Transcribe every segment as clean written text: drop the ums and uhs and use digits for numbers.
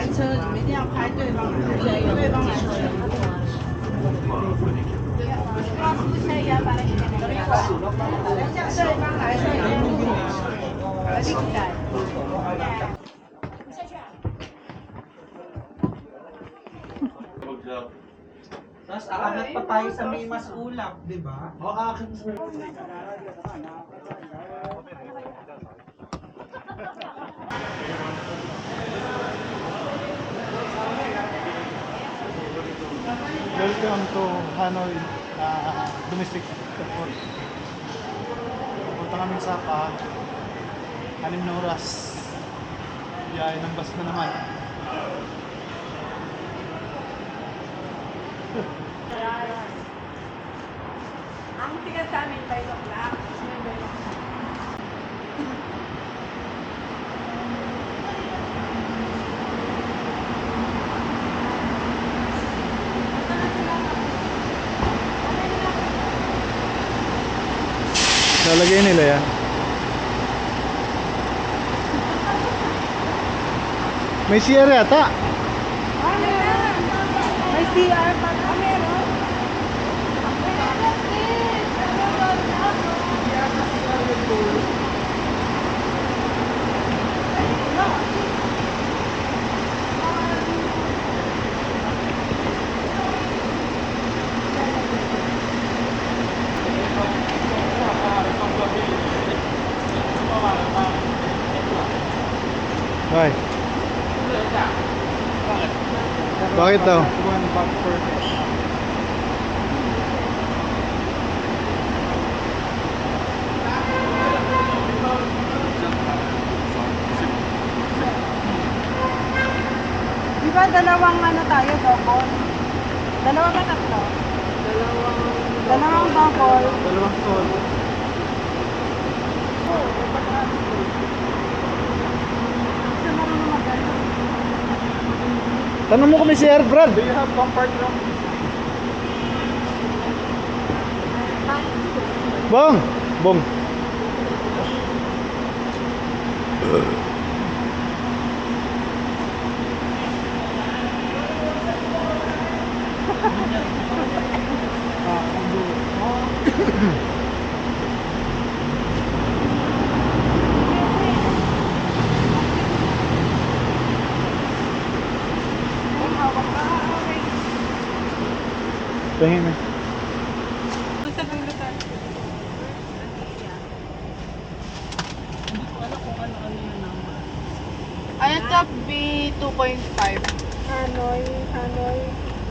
来车，你们一定要拍对方来车，对方来车。对方来车也不Tapos aangat pa tayo sa may mas ulap, di ba? O, akin sir. Welcome to Hanoi Domestic Airport. Punta kami sa Sapa. 6 na oras. Biyahe ng bus na naman. Ang tigat sa amin, 5 o'clock. Lalagay nila yan. May CR yata. May CR pa na meron. Bye. Bakit daw? One bag per Di ba dalawang ano tayo, double? Dalawa ba tatlo? Dalawang double. Dalawang solo. Kasi marunong magano. Tanong mo kung may CR, Brad. Do you have comfort room? Bong! Bong. Tingin na. Basta ng lugar. Ay, ito B2.5. Hanoi.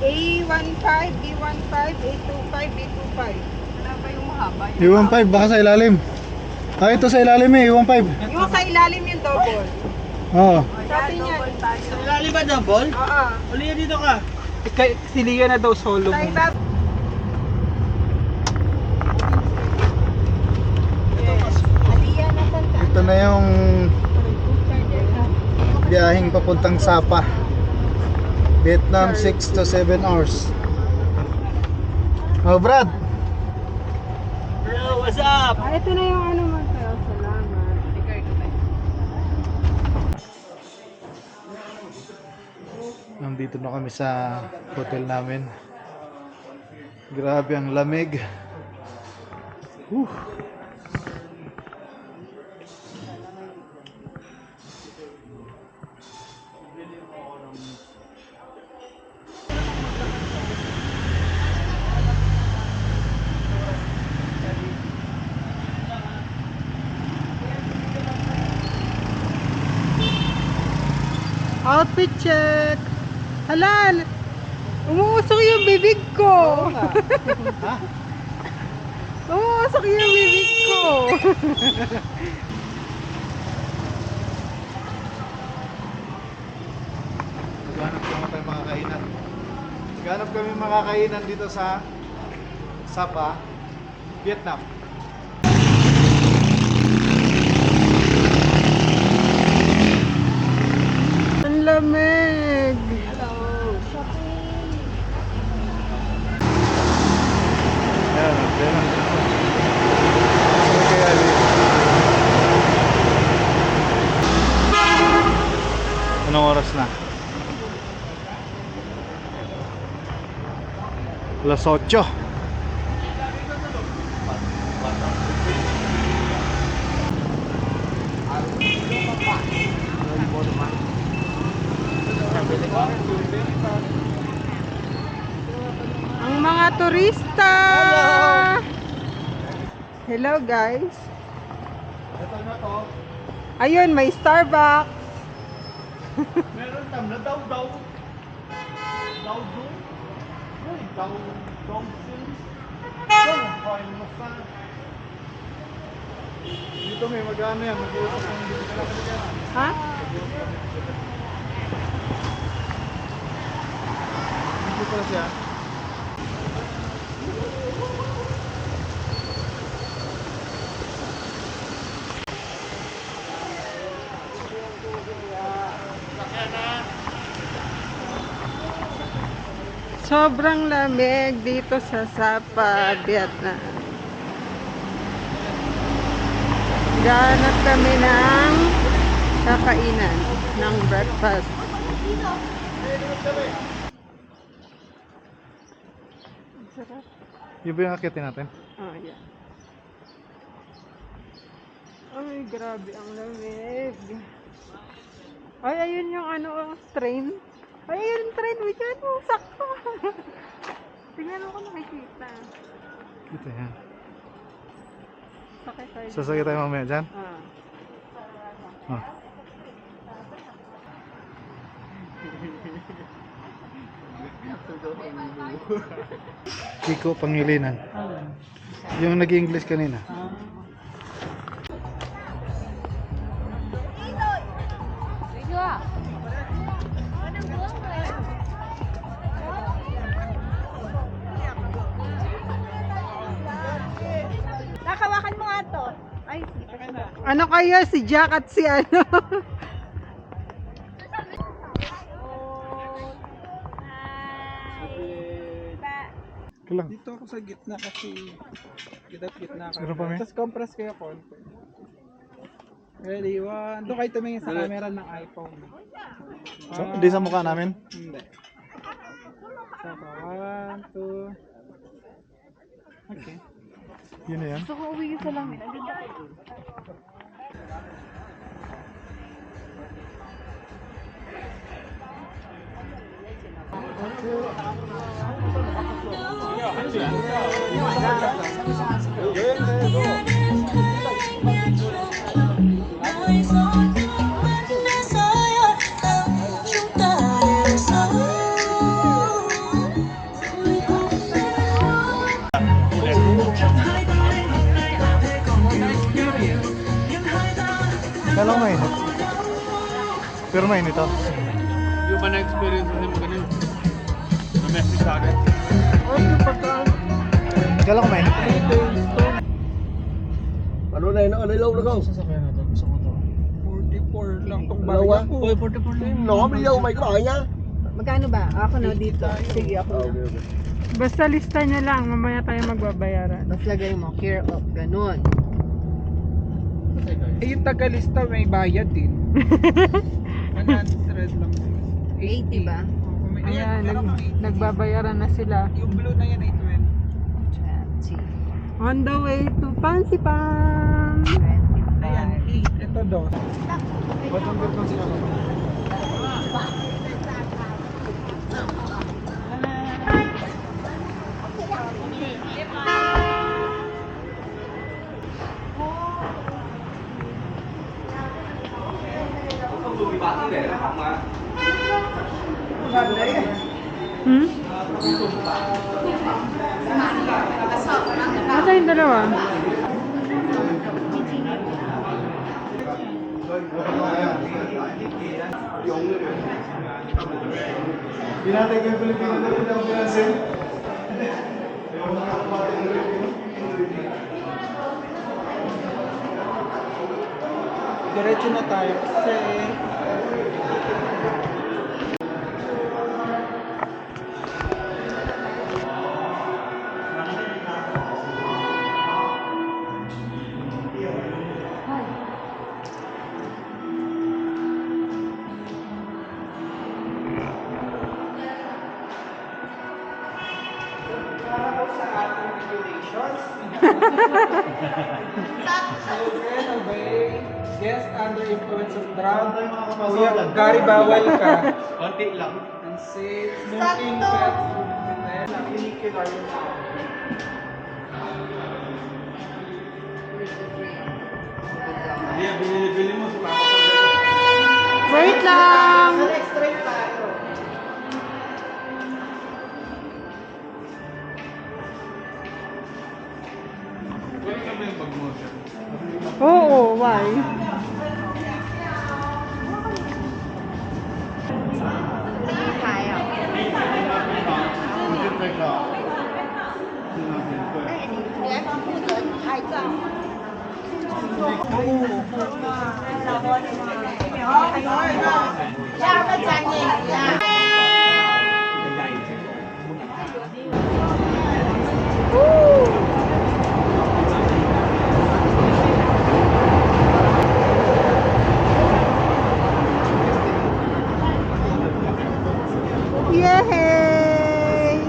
A15, B15, A25, B25. Wala ba yung mahaba? Iwan 5, baka sa ilalim. Ah, ito sa ilalim eh, iwan 5. Yung sa ilalim yung double. Oo. Sabi niya. Sa ilalim ba double? Oo. Uli dito ka. Si Lia na daw solo Sa mo. ibab. Ito na yung biyaheng papuntang Sapa. Vietnam 6 to 7 hours. Oh, Brad. Bro, what's up? Ah, ito na yung ano mo sa'yo. Salamat. Nandito na kami sa hotel namin. Grabe ang lamig. Whew. Outfit check. Halal. Umuusok yung bibig ko. Ha? Umuusok yung bibig ko. Maghanap kami tayo mga kainan. Maghanap kami mga kainan dito sa Sapa, Vietnam. Ang lamig. Ayan, ayan. Okay, Ali. Anong oras na? Alas 8. Ang mga turista! Hello guys! Ito na to. Ayun, may Starbucks! Meron tam na daw. Daw doon. Uy, daw sin. Yan, fine mo sa. Dito may magana yan. Mag-iusap ng dito ka lang yan. Ha? Dito pala siya. Sobrang lamig dito sa Sapa, Vietnam. Ganap kami ng kakainan ng breakfast. Sarap. Yung ba yung akitin natin? Oh, yeah. Ay, grabe ang lamig. Ay, ayun yung ano, train. Ay, ayun yung train. Wait, yan mo, sakto. Tingnan mo kung nakikita. Dito yan. Sakay tayo. Sasakay tayo mamaya dyan. Ah. Oh. Kiko Pangilinan. Yung nag-English kanina. Nakawakan mo nga to. Ay, Ano kayo? Si Jack at si ano? Kulang. Dito ako sa gitna kasi gitna ka. Meron pa, may? Tapos compress kayo konti. Ready, one. Doon kayo tumingin sa camera ng iPhone. So, hindi sa mukha namin. Hindi. Saka, one, two. Okay. Yun na yan. gusto ko uwi sa lamin. Kala ko mainit. Pero mainit to. Yung ba na-experience mo mo ganun? Domestic sa akin. Kala ko mainit. Ano na yun? Ano ilaw na ka? Sasakyan na to. Gusto ko to. 44 lang tong Dalawa? barya ko. Uy, 44 lang. No, ilaw may kaya. Magkano ba? Ako na dito. Sige, ako na. Okay, okay. Basta lista niya lang. Mamaya tayo magbabayaran. Tapos lagay mo, care of, ganun. Eh, yung tagalista may bayad din. 100 lang. 80 ba? Ayan, nagbabayaran na sila. Yung blue na yan ay 20. 20. On the way to Pansipan. 25. Ayan, 8. Ito dos. Ba't ang ganda siya? Hmm? Asa yung dalawa? Binatay ko yung Pilipino na rin ang pinansin. Diretso na tayo kasi Children obey. Guest under influence of drug. Tayo mga kapasok. Kuya, Gary, bawal ka. Konti lang. And safe. Smoking, pets, funicular yung tao. Hindi, binili mo sa papa. Wait lang! Extra tayo. Kunin ka ba yung bag mo, sir? Oo, why? Yay!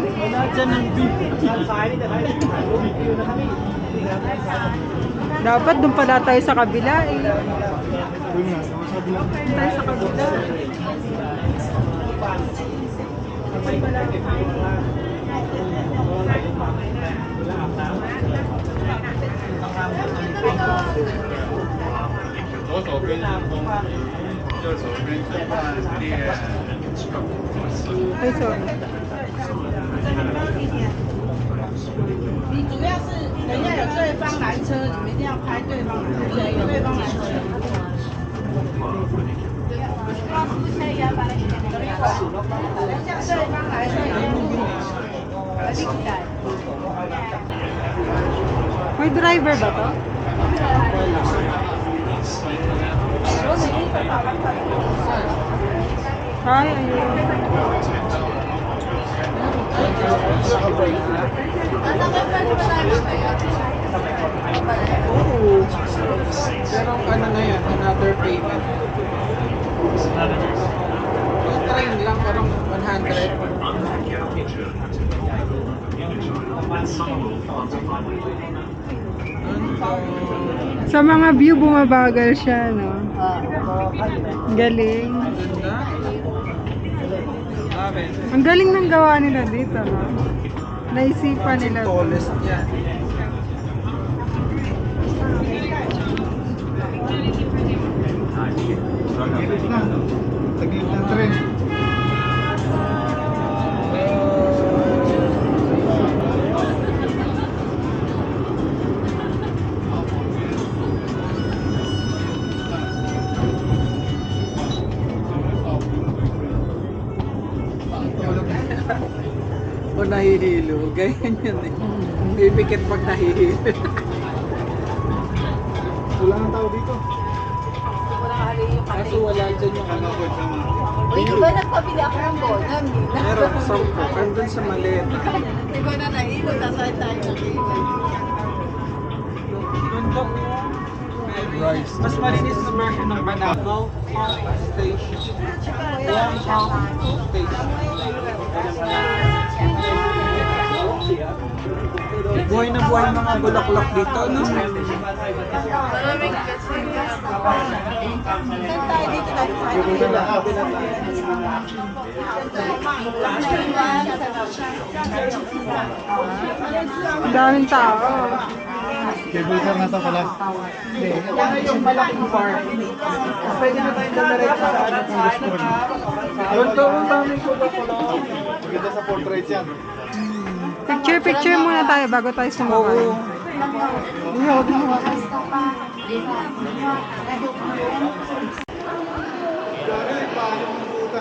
Dapat doon pala tayo sa kabila eh. Doon nga, sa kabila. Tayo sa kabila. Oo, sobrang siya po. Sobrang siya pa. Ay, sorry. 你主要是人家有对方拦车，你们一定要拍对方拦车，有对方拦车。对方来车一定要 May driver ba to? Ay, ayun. Oo. Pero ano na yan, another payment. Yung train lang, parang 100. Sa mga view, bumabagal siya, no? Galing. Ganda. Bakit? Ang galing ng gawa nila dito, no? Naisipan nila. Tallest yan. Gilid na. Sa gilid ng tren. O nahihilo, ganyan yun eh. Pipikit pag nahihilo. Wala nang tao dito. Kaso wala dyan yung ano. Uy, di ba nagpabili ako ng bonam? Meron, 10. Andun sa maliit. Di ba na nahilo? Nasaan tayo? Ganda mo. Mas malinis na version ng Banahaw Station. Station. Buhay na buhay mga bulaklak dito, no? Maraming kasi. Saan tayo dito na? Ang daming tao. Cable car na to pala. Yan yung malaking park. Pwede na tayong dalaretso sa ano. Doon to, ang daming bulaklak. Maganda sa portrait yan. Picture muna tayo bago tayo sumakay. Oo. Gari, paano yung puta?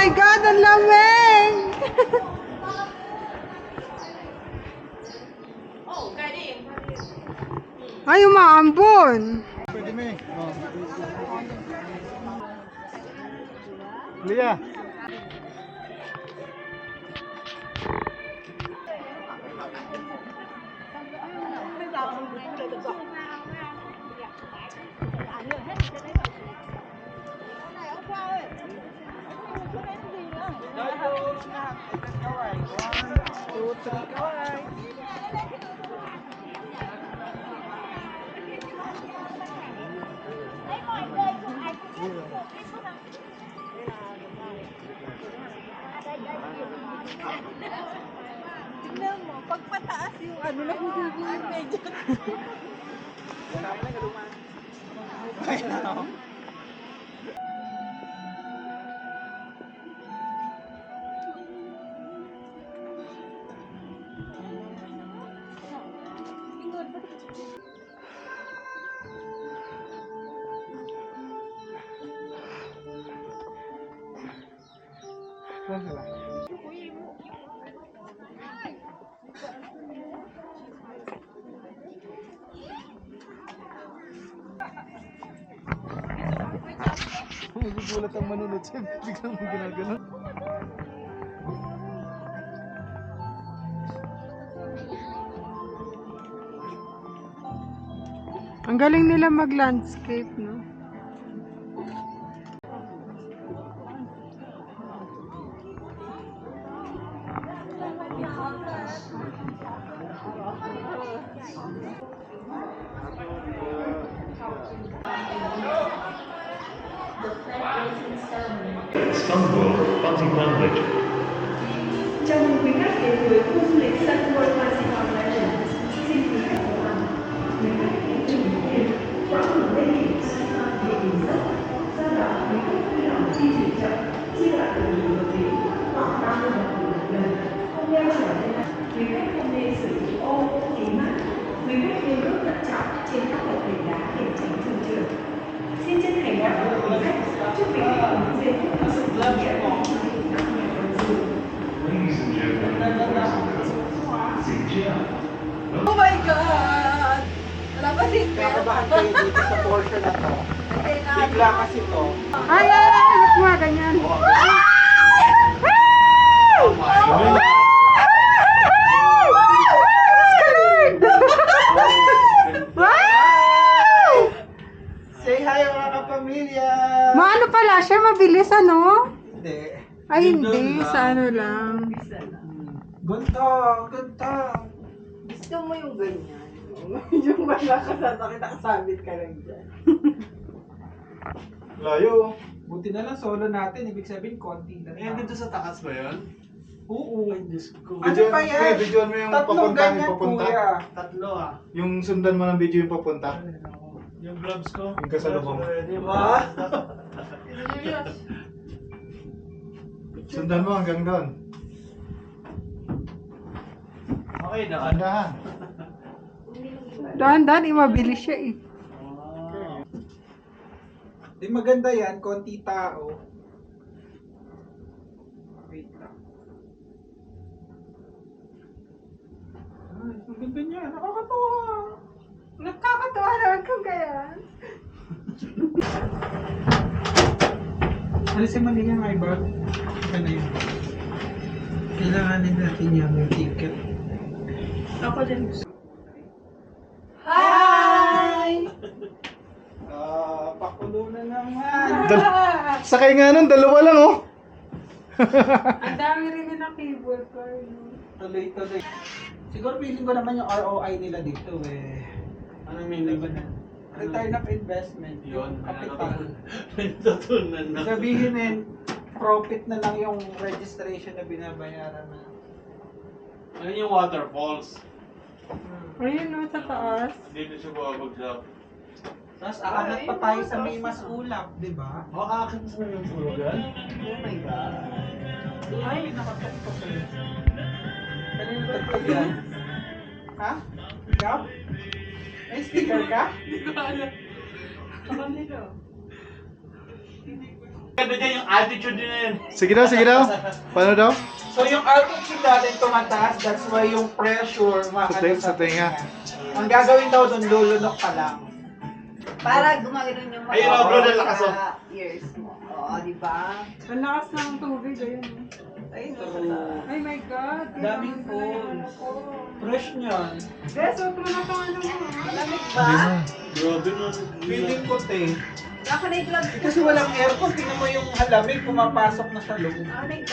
my God, ang lamig! Ay, umaambon. Pwede mo eh. Oh. Lia. Tingnan mo, pag pataas yung ano lang yung medyo. Magugulat ang manunod siya. Biglang mo ginaganon. Ang galing nila mag-landscape, no? Stonewall Bounty Legend. Chào mừng quý khách đến với khu du lịch Sun World Fantasy Legends. Xin quý khách của bạn, quý khách hãy chuẩn bị thêm quãng đường lên đỉnh Sun Farm địa hình dốc. Do đó, quý khách vui lòng di chuyển chậm, chia đoạn đường nghỉ hợp lý khoảng 30 đồng một lần. Không đeo trở lên nặng, quý khách không nên sử dụng ô, kính mắt. Quý khách nên bước thận trọng trên các bậc thềm đá để tránh thương trượt. Xin chân thành cảm ơn quý khách. Chúc quý khách có những giây phút thực sự ý nghĩa trong chuyến đi năm ngày tuần du. Ladies and gentlemen, boys and girls, Xinjiang. Oh my God! Wala ba din Kakabahan kayo dito sa portion na to. Bigla kasi to. Ay, ay, ay! Ba't mga ganyan? Say hi mga kapamilya! Maano pala siya? Mabilis, ano? Hindi. Ay, hindi. Sa ano lang. Gunto! Gunto! Gusto mo yung ganyan? Yung wala ka sasakit, nakasabit ka lang dyan. Layo. Buti na lang solo natin. Ibig sabihin, konti lang. Eh, dito sa taas ba yun? Oo. Video, Ano pa yan? Videoan mo yung Tatlong papunta, yung ganyan, papunta. kuya. Tatlo ah. Yung sundan mo ng video yung papunta. Yung gloves ko. Yung kasalubong. Di ba? Sundan mo hanggang doon. Okay na. Andahan. Dahan-dahan, mabilis siya eh. Di maganda yan, konti tao. Wait lang. Ay, ang ganda niya, nakakatawa. Nakakatawa naman kung ganyan. Alisin mo din yung eyebrow. Ano yun? Kailanganin natin yung ticket. Ako din. Hi! Pakulo na naman. Sakay nga nun, dalawa lang oh. Ang dami rin nila cable car. Tuloy-tuloy. Siguro feeling ko naman yung ROI nila dito eh. Anong meaning ba na? Return of investment. Yun. Capital. Natutunan na. Sabihin eh, profit na lang yung registration na binabayaran na. Ayun yung waterfalls. Ayun no, sa taas. Dito siya babagsak. Tapos aangat pa tayo sa may mas ulap, di ba? O, akin sa yung tulugan? Oh my God. Ay, nakatuktok eh. Kanina tagtag yan? Ha? Ikaw? May sticker ka? Hindi ko alam. Kanina. Ganda dyan yung altitude din na yun. Sige daw, sige daw. Paano daw? So yung altitude natin tumataas, that's why yung pressure Sa tenga. Ang gagawin daw doon, lulunok ka lang. Para gumagano'n yung Ayun, oh, bro, lakas, oh. ears mo. Oo, di ba? Ang lakas ng tubig, ayun. Ayun, Ay my God. Daming falls. Fresh niyan. Des, huwag mo na pang ano mo. malamig ba? Grabe na. Feeling ko, te. Ako na yung Kasi walang aircon, tingnan mo yung halamig, pumapasok na sa loob. Ako na yung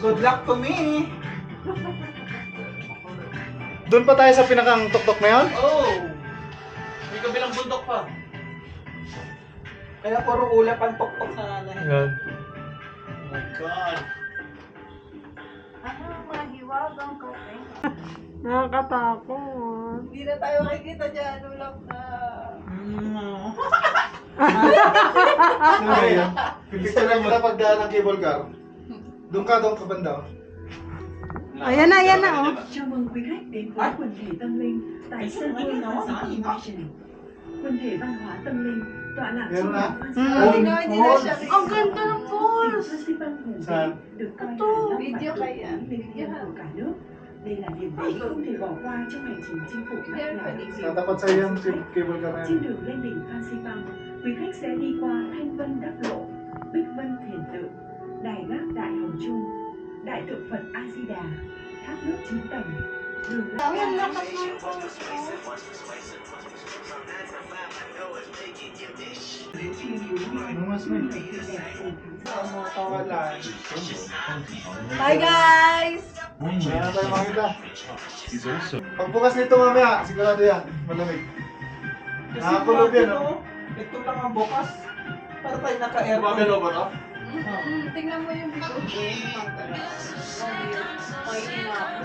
Good luck to me. Doon pa tayo sa pinakang tuktok na yun? Oh! May kabilang bundok pa. Kaya puro ulap ang tuktok sa nanay. Yan. Oh my God. Ano, mga hiwagang kape. Nakakatakot. Hindi na tayo makikita dyan, ulap na. Sige. Pipicture lang kita pagdaan ng cable car. Doon ka banda. Ayan na, oh. Chào mừng quý khách đến với quần thể tâm linh tại sân vườn Fancy Convention. Quần thể văn hóa tâm linh tọa lạc Meron trong na? đảo Hindi na, hindi na siya. Ang ganda ng falls! Festival Hùng Vĩ Saan? được coi Ito, là năm video mạnh kaya. linh thiêng của cả nước. Đây là điểm đến không thể bỏ qua trong hành trình chinh phục bát ngát Tatapat sa yung cable car na Trên yan. đường lên đỉnh Phan Xipang, quý khách sẽ đi qua Thanh Vân Đắc Lộ, Bích Vân Thiền Tự, Đài Gác Đại Hồng Trung, Đại Tượng Phật A Di Đà, thác nước 9 tầng, đường Ang Lăng lakas ng falls mo. Ano mas may? Ang kawalan. Bye guys! Wala na tayo makita. He's also Pagbukas nito mamaya, sigurado yan. Malamig. Kasi Nakakulog yan, natin, oh. Ito lang ang bukas. Para tayo naka-aircon. Gumagalaw ba to? Tingnan mo yung video. Painin na ako.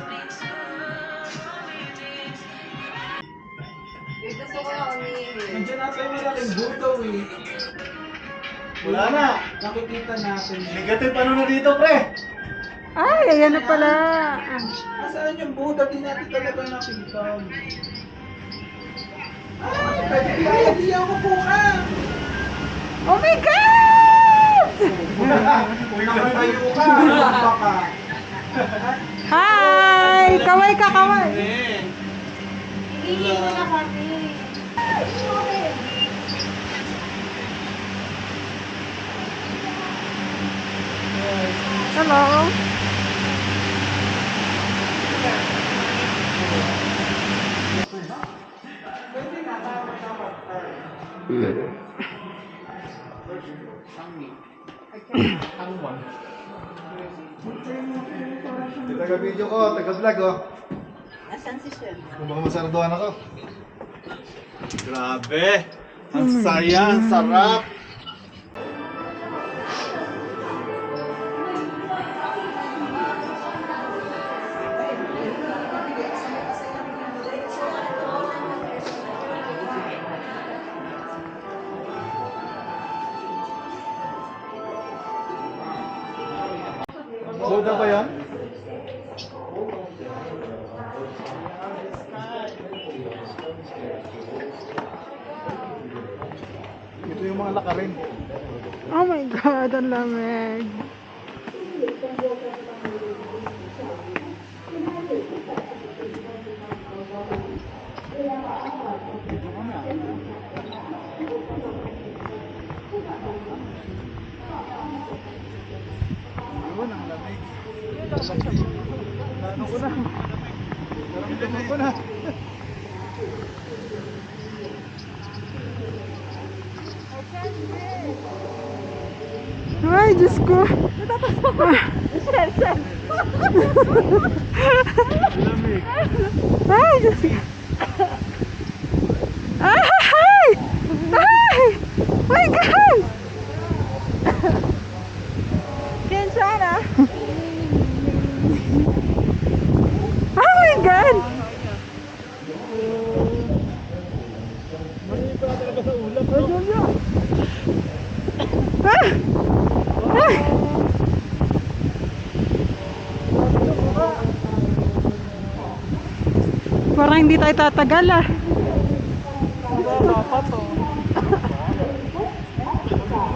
Gusto ko na umiinis. Nandiyan natin yung malaking buto eh. Wala na. Nakikita natin. Negative ano na dito, pre? Ay, ayan na pala. Asaan yung Buddha? Di natin talaga nakita. Ay, pwede kaya di ako po ka. Oh my God! Nakatayo ka. Baka. Hi! Kaway ka, kaway! Hihingi mo na kami. Hello? Taga-video ko, taga-vlog, oh. Asan si Chef? Kung baka masarduhan ako. Grabe. Ang saya, ang sarap. Buda ba yan? Ito yung mga lakarin. Oh my God, ang lamig. Yun, ang lamig. Ano ko na? Naramdaman ko na. Ay, Diyos ko. Natapasok ko. Sel. Lamig. Ay, Diyos ko. Ay! Ay! My God! Kensana! Oh my God! Maniba talaga sa ulap. Ay, Julia! Ah! Ay! Parang hindi tayo tatagal ah. Dapat, oh.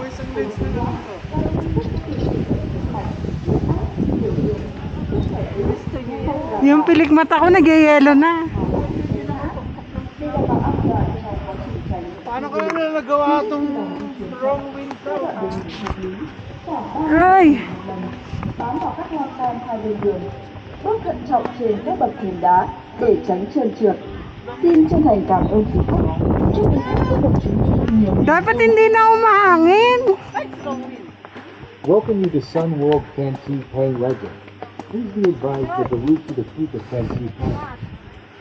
Isang lens na lang. Yung pilik mata ko nagyayelo na. Paano kaya nila nagawa itong wrong wind to? Ay! Bám vào các lan can hai bên đường, bước thận trọng trên các bậc thềm đá để tránh trơn trượt. Xin chân thành cảm ơn quý khách. Chúc quý khách có một chuyến đi nhiều niềm Dapat hindi na umahangin. Welcome you to Sun World Fancy Pang Legend. Please be advised that the route to the peak of Fancy Pang,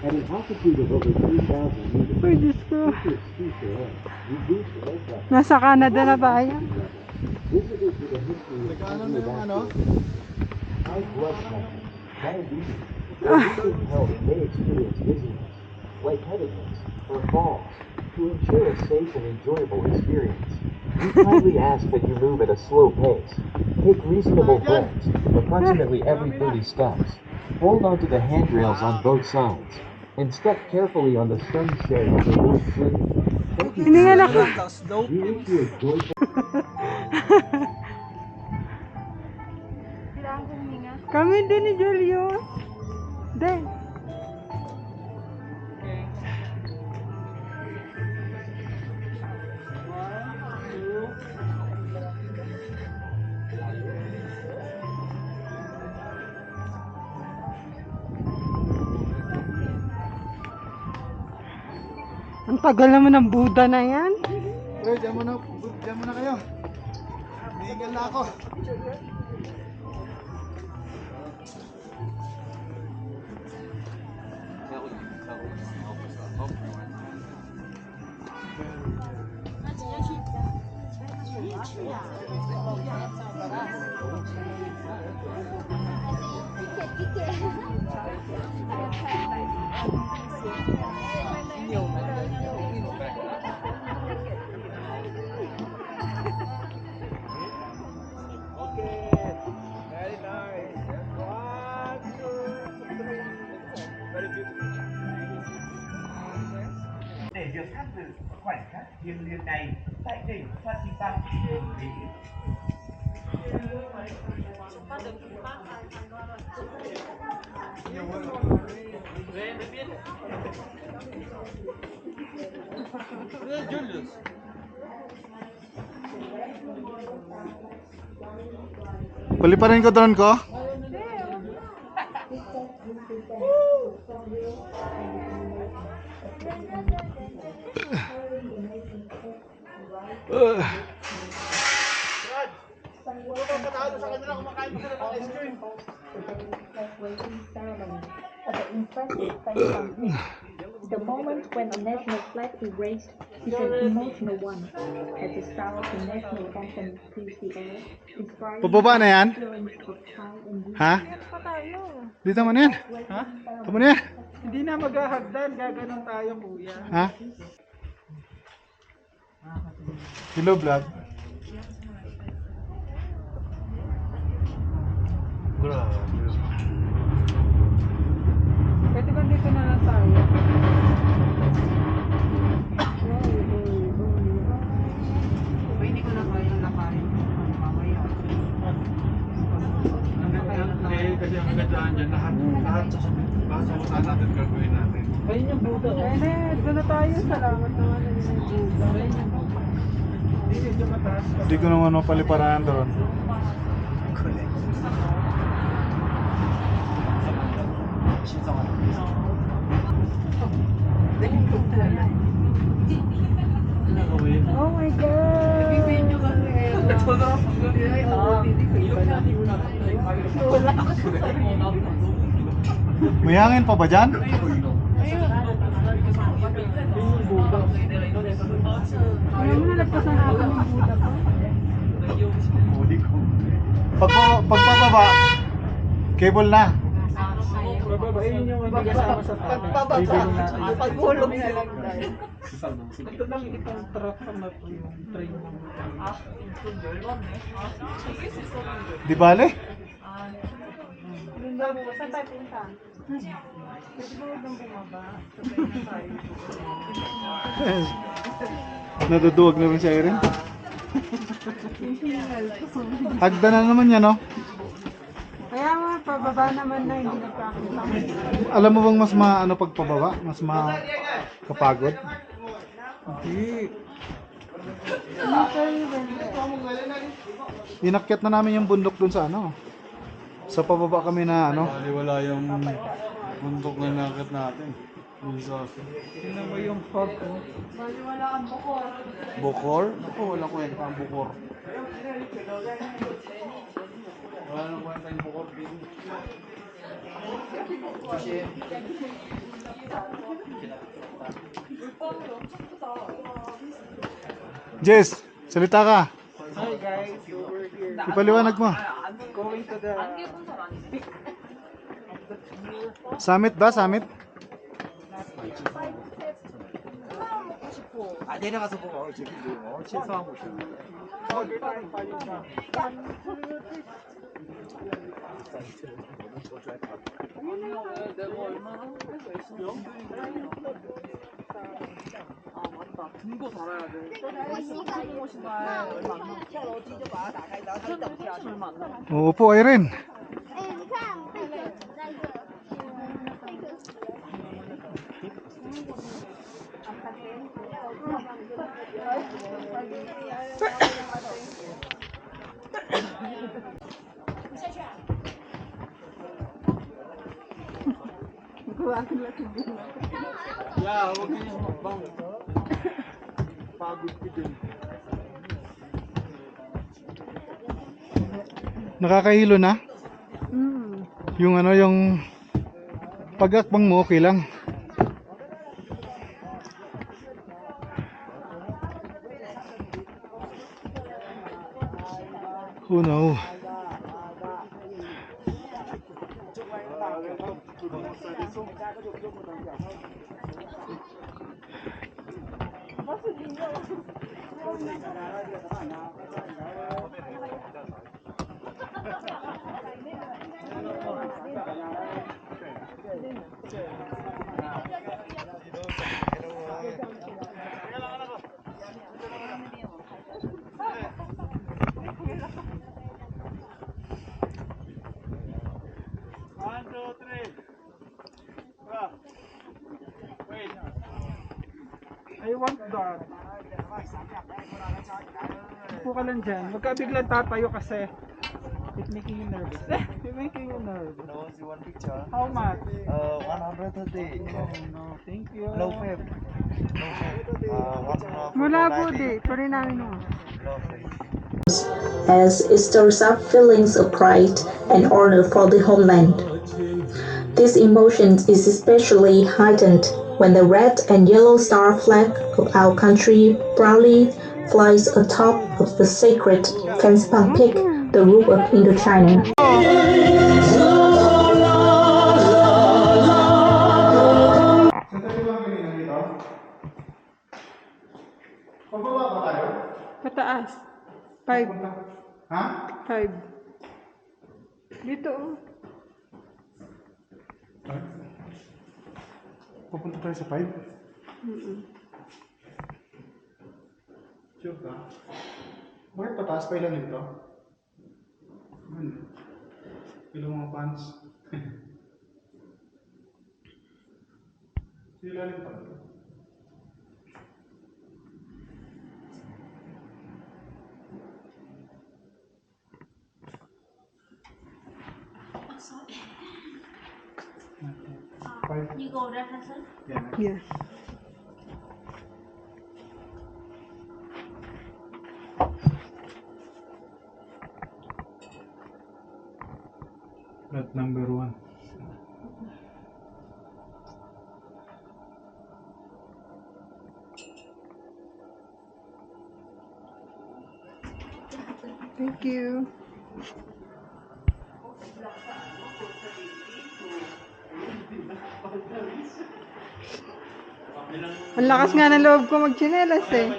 at an altitude of over 3,000 meters, Ay, Diyos ko. is steep ahead. Reduce aircraft Nasa Canada na tayo. visitors with a history of cardiovascular, high blood pressure, diabetes, or weakened health may experience dizziness, lightheadedness, or falls. To ensure a safe and enjoyable experience, we kindly ask that you move at a slow pace. Take reasonable breaths, approximately every 30 steps. Hold onto the handrails on both sides, and step carefully on the stern shade to avoid slipping. Thank you Hindi for nga your na. attention. We wish you a joyful... Kami din ni Julius. Din. Ang tagal naman ng Buddha na yan. Bro, dyan muna kayo. Hihingal na ako. Để được tham dự khoảnh khắc thiêng liêng này tại đỉnh Phan Xipang, Mỹ. Paliparin ko drone ko. The moment when the national flag is raised is an emotional one. At the start of the national anthem, Please the Air, inspiring Pababa na yan? feelings of pride and unity. Ha? Dito mo na yan. Ha? Dito mo na yan. Hindi na maghahagdan. Gaganon tayo, kuya. Ha? Hello vlog. Pwede ba dito na lang tayo? Hindi ko na kaya lakarin. Mamaya. Kasi ang kagandahan dyan, lahat sa usahan natin gagawin natin. Ayun yung Buddha. Ayun eh, doon na tayo. Salamat naman. Ayun yung Buddha. Ayun yung Buddha. Hindi, medyo mataas. Hindi ko naman mapaliparan drone. Oh my God! Bibidyo kasi. May hangin pa ba dyan? Ayaw mo na nagpasan natin yung Buddha ko. Pagpapaba, cable na. Ayun yung hindi kasama sa tayo. Pagulong na lang tayo. Ito lang itong truck na to yung train ng Di bale? Doon daw po. Saan tayo punta? Kasi ba huwag nang bumaba? Sabay na tayo. Naduduwag na rin siya rin. Hagda na naman yan, no? Kaya nga pababa naman na hindi nagpakita. Alam mo bang mas maano pagpababa? Mas makapagod? Hindi. Inakyat na namin yung bundok dun sa ano. Sa pababa kami na ano. Wala yung bundok na nakit natin. Minsan. Tingnan mo yung fog ko. Bukor? Ako, wala kwenta ang bukor. Wala nang kwenta yung bukor din. Jess, salita ka. Hi guys, we're here. Ipaliwanag mo. Going to the Summit ba? Summit? 내려가서 보고 저기 뭐 실수하고 있어. 등도 달아야 돼. 신고 신발 얼마 안 남았어. 얼마 안 남았어. Uupo, Irene. Yeah, huwag niyo humakbang. Pagod ko din. Nakakahilo na? Mm. Yung ano, yung pag-akbang mo, okay lang. Oh no. I want that. Upo ka lang dyan. Huwag ka biglang tatayo kasi it's making you nervous. It's making you nervous. No, you want picture? How much? 130. Oh no, thank you. Low fame. Low fame. Malabo di. Pwede namin mo. Low fame. As it stirs up feelings of pride and honor for the homeland. This emotion is especially heightened when the red and yellow star flag of our country proudly flies atop of the sacred Fansipan Peak, the roof of Indochina. Pababa ba tayo? Pataas. 5. Ha? 5. Dito oh. Pupunta tayo sa 5? Sure ka? Bakit pataas pa ilan ito? Ilang mga pants? Sila rin pa. You go references? Yeah. Yes. At number 1. Thank you. Ang lakas nga ng loob ko magchinelas eh.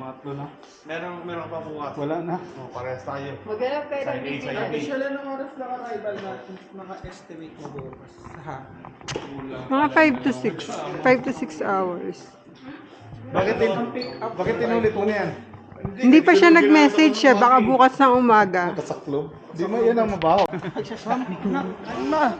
Matlo na. Meron pa bukas. Wala na. Parehas tayo. Maghanap kayo ng Sign video. A. Official ng oras na arrival natin. Naka-estimate mo bukas. Ha? Mga 5 to 6. 5 to 6 hours. Bakit inulit mo na yan? Hindi pa siya nag-message siya, baka bukas ng umaga. Nakasaklo. Di mo yan ang mabaho. Na.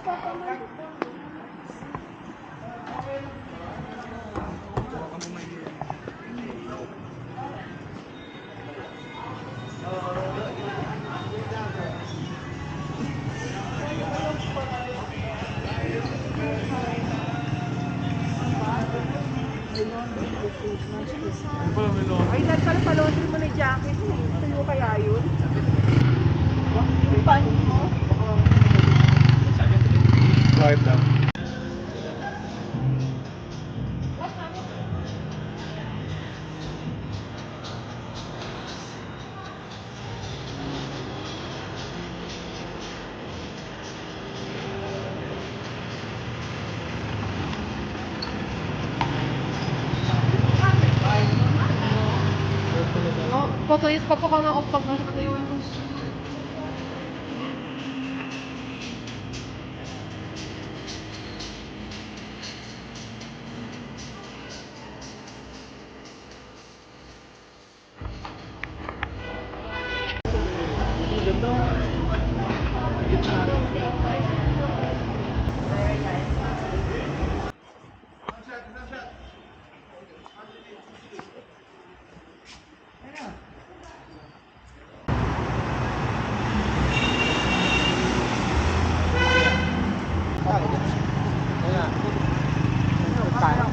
Ay, dahil pala palondri mo na yung jacket mo eh. Tuyo kaya yun? Right lang. Po to jest pakowana odpadność.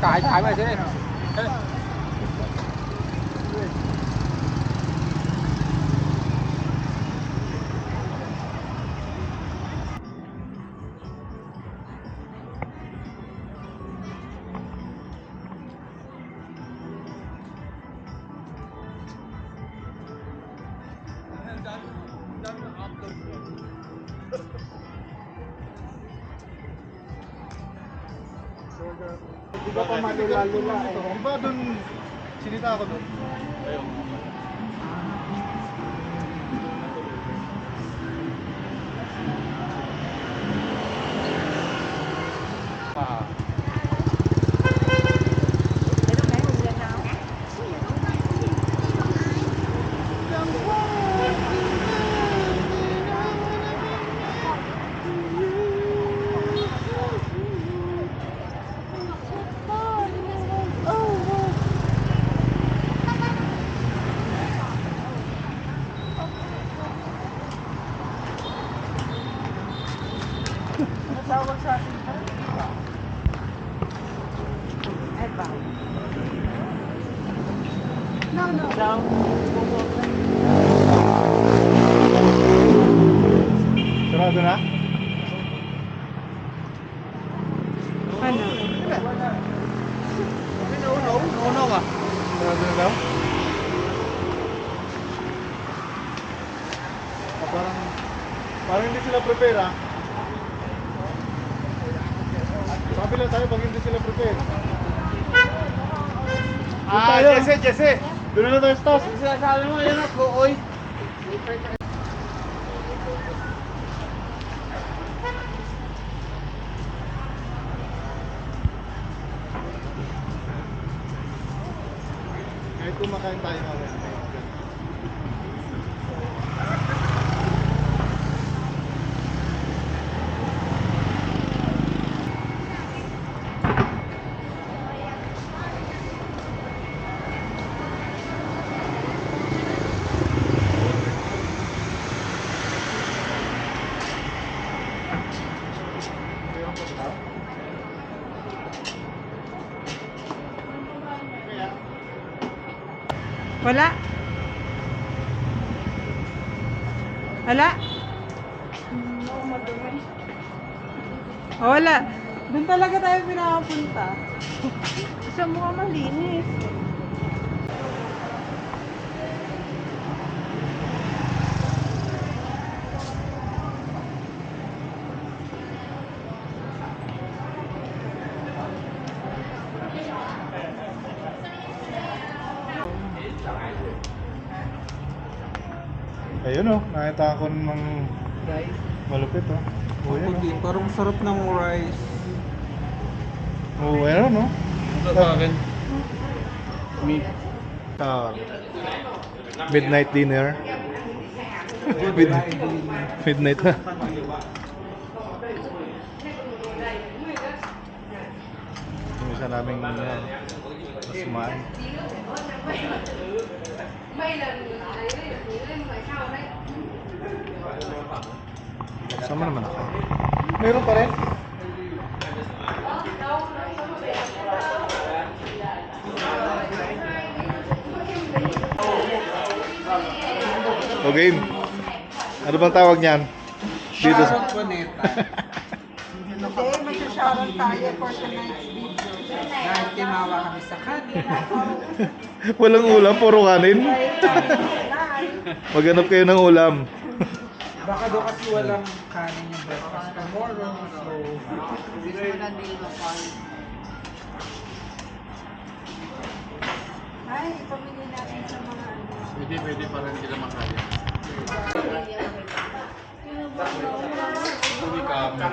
Cãi mày thế này. Di ba pa malula-lula eh. Di ba doon, sinita ako doon? Ayun. Tawag sa atin ba? Ebaw. No. Sarado na? Ano? Uno ka. Sarado na daw? Parang hindi sila prepare ah. Sabi lang tayo pag hindi sila prepare. Jesse! Doon na tayo sa taas. Sinasabi mo, yan ako, oy. Kahit kumakain tayo mamaya. Wala? Wala? Wala. Doon talaga tayo pinakapunta. Isa mo ka malinis. Ayun oh, nakita ko ng malupit oh. Oh, yan oh. Parang sarap ng rice. Oh, ayun oh. Ito sa akin. Ah. Midnight dinner. Midnight na. Yung isa naming kumain. Sama naman ako. Meron pa rin? O game. Ano bang tawag niyan? Dito sa... Sharon Cuneta. Hindi, magsasharon tayo for tonight's video. Dahil timawa kami sa kanila. Walang ulam, puro kanin. Maghanap kayo ng ulam. Baka doon kasi walang kanin yung breakfast tomorrow. So, Ay, ipamili natin sa mga ano. Pwede para hindi naman kaya. Hindi camera.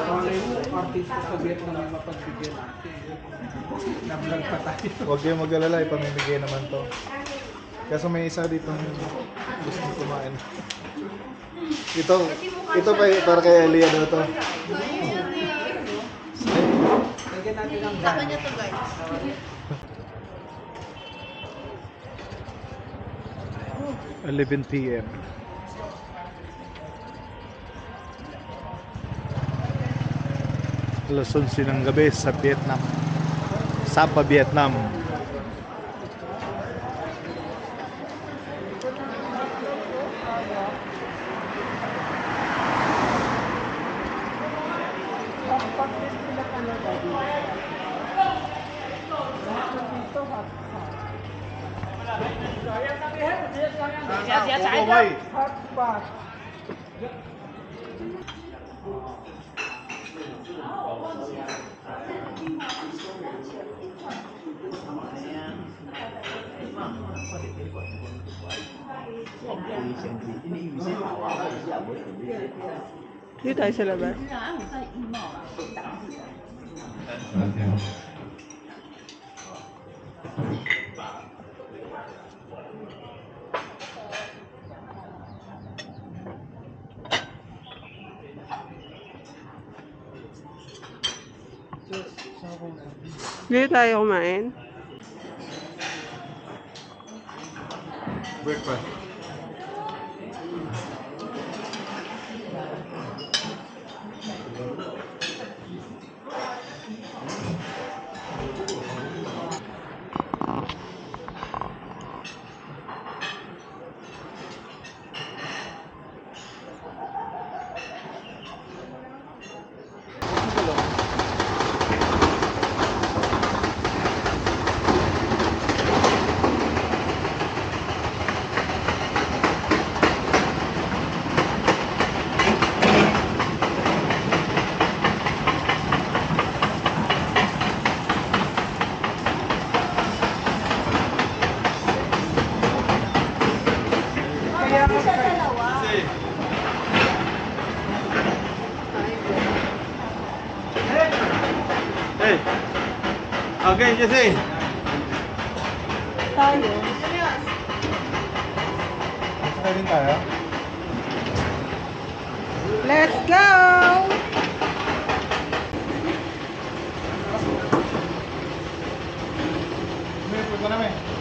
malay mo, artista sa Vietnam na mapagbigyan natin. Na-vlog pa tayo. Huwag kayong mag-alala, ipamimigay naman to. Kaso may isa dito gusto kumain. Ito pa para kay Elia daw to. Lagyan natin ang Sa kanya to guys. At 11 PM. Alas 11 ng gabi sa Vietnam. Sapa, Vietnam. hotspot. Dito tayo sa labas. Dito tayo kumain. Breakfast. Hey! Okay, Jesse! Tayo. Basta din tayo. Let's go! May ko namin.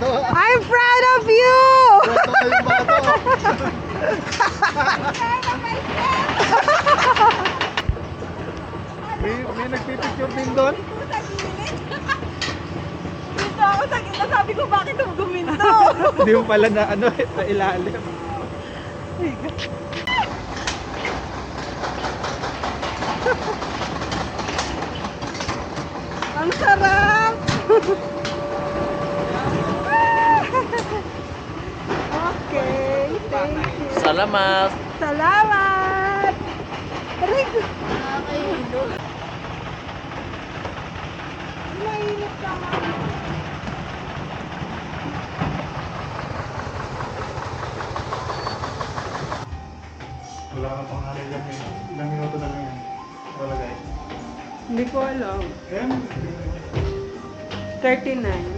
I'm proud of you! May nagpipicture din doon? Dito ako sa gitna, sabi ko bakit guminto? Hindi mo pala na ano, sa ilalim. Ang sarap! Okay, thank you. Salamat! Salamat! Aray ko. Mainit naman. Wala ka pang hanay lang yun. Ilang minuto na lang yun. Wala guys. Hindi ko alam. Ayan. 39.